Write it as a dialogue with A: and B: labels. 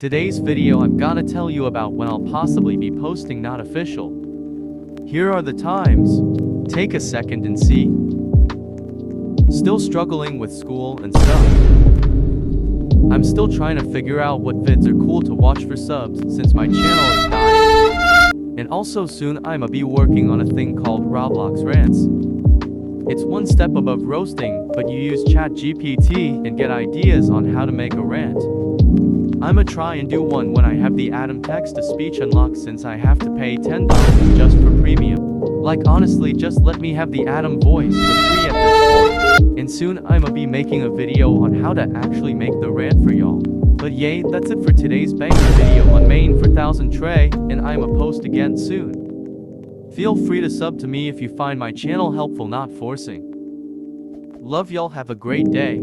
A: Today's video I'm gonna tell you about when I'll possibly be posting not official. Here are the times. Take a second and see. Still struggling with school and stuff. I'm still trying to figure out what vids are cool to watch for subs since my channel is dying. And also soon I'ma be working on a thing called Roblox Rants. It's one step above roasting, but you use ChatGPT and get ideas on how to make a rant. I'ma try and do one when I have the Adam text-to-speech unlocked since I have to pay $10 just for premium. Like honestly, just let me have the Adam voice for free at this point. And soon I'ma be making a video on how to actually make the rant for y'all. But yay, that's it for today's banger video on Main for 1000 Trey, and I'ma post again soon. Feel free to sub to me if you find my channel helpful, not forcing. Love y'all, have a great day.